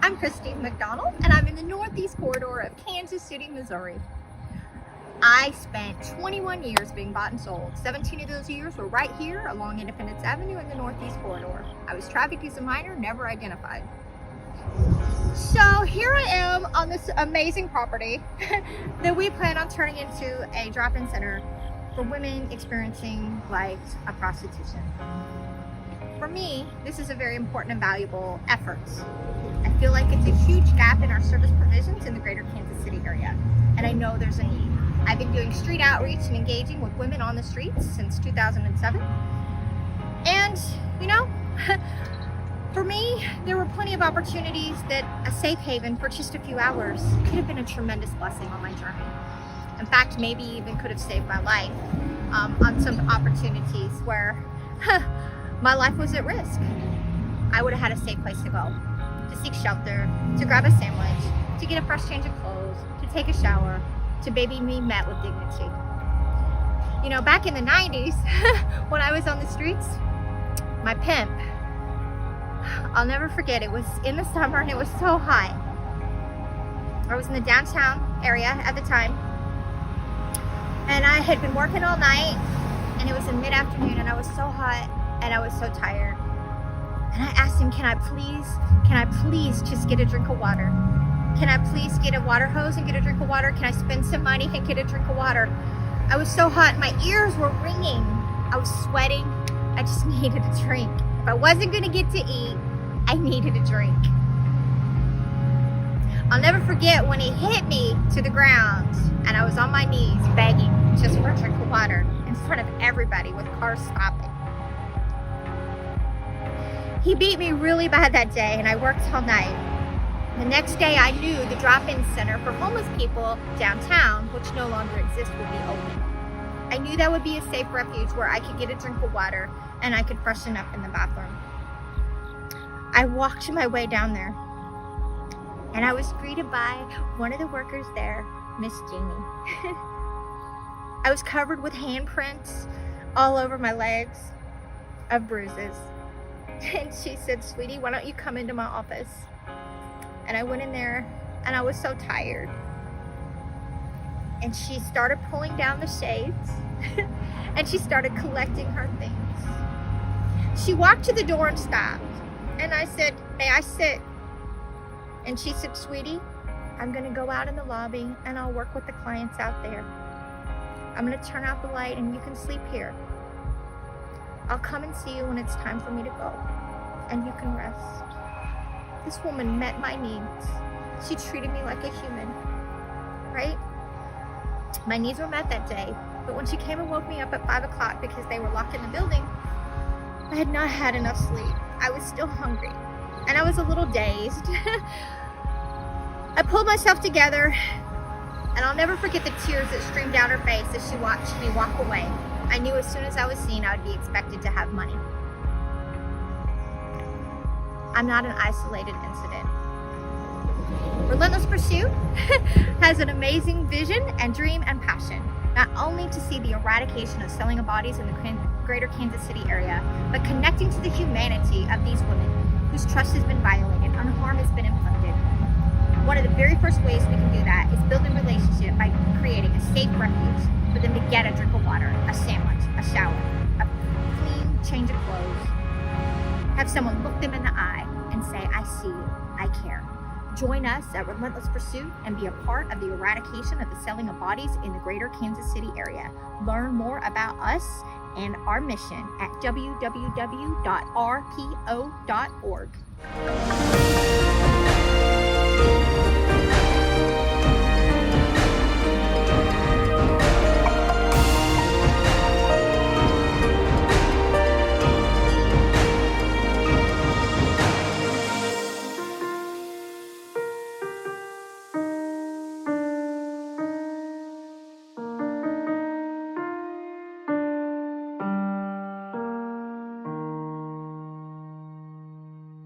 I'm Christine McDonald, and I'm in the Northeast corridor of Kansas City, Missouri. I spent 21 years being bought and sold. 17 of those years were right here along Independence Avenue in the Northeast corridor. I was trafficked as a minor, never identified. So here I am on this amazing property that we plan on turning into a drop-in center for women experiencing life of prostitution. For me, this is a very important and valuable effort. I feel like it's a huge gap in our service provisions in the greater Kansas City area, and I know there's a need. I've been doing street outreach and engaging with women on the streets since 2007. And, you know, for me, there were plenty of opportunities that a safe haven for just a few hours could have been a tremendous blessing on my journey. In fact, maybe even could have saved my life on some opportunities where my life was at risk. I would have had a safe place to go, to seek shelter, to grab a sandwich, to get a fresh change of clothes, to take a shower, to be met with dignity. You know, back in the 90s, when I was on the streets, my pimp, I'll never forget, it was in the summer and it was so hot. I was in the downtown area at the time, and I had been working all night, and it was in mid-afternoon, and I was so hot and I was so tired. And I asked him, can I please just get a drink of water? Can I please get a water hose and get a drink of water? Can I spend some money and get a drink of water? I was so hot, my ears were ringing. I was sweating. I just needed a drink. If I wasn't gonna get to eat, I needed a drink. I'll never forget when he hit me to the ground and I was on my knees begging just for a drink of water in front of everybody with cars stopping. He beat me really bad that day and I worked all night. The next day I knew the drop-in center for homeless people downtown, which no longer exists, would be open. I knew that would be a safe refuge where I could get a drink of water and I could freshen up in the bathroom. I walked my way down there and I was greeted by one of the workers there, Miss Jeannie. I was covered with handprints all over my legs of bruises. And she said, "Sweetie, why don't you come into my office?" And I went in there and I was so tired. And she started pulling down the shades and she started collecting her things. She walked to the door and stopped. And I said, "May I sit?" And she said, "Sweetie, I'm gonna go out in the lobby and I'll work with the clients out there. I'm gonna turn out the light and you can sleep here. I'll come and see you when it's time for me to go and you can rest." This woman met my needs. She treated me like a human, right? My needs were met that day, but when she came and woke me up at 5 o'clock because they were locked in the building, I had not had enough sleep. I was still hungry, and I was a little dazed. I pulled myself together, and I'll never forget the tears that streamed down her face as she watched me walk away. I knew as soon as I was seen, I would be expected to have money. I'm not an isolated incident. Relentless Pursuit has an amazing vision and dream and passion, not only to see the eradication of selling of bodies in the greater Kansas City area, but connecting to the humanity of these women whose trust has been violated and harm has been inflicted. One of the very first ways we can do that is build a relationship by creating a safe refuge for them to get a drink of water, a sandwich, a shower, a clean change of clothes. Have someone look them in the eye and say, "I see you, I care." Join us at Relentless Pursuit and be a part of the eradication of the selling of bodies in the greater Kansas City area. Learn more about us and our mission at www.rpo.org.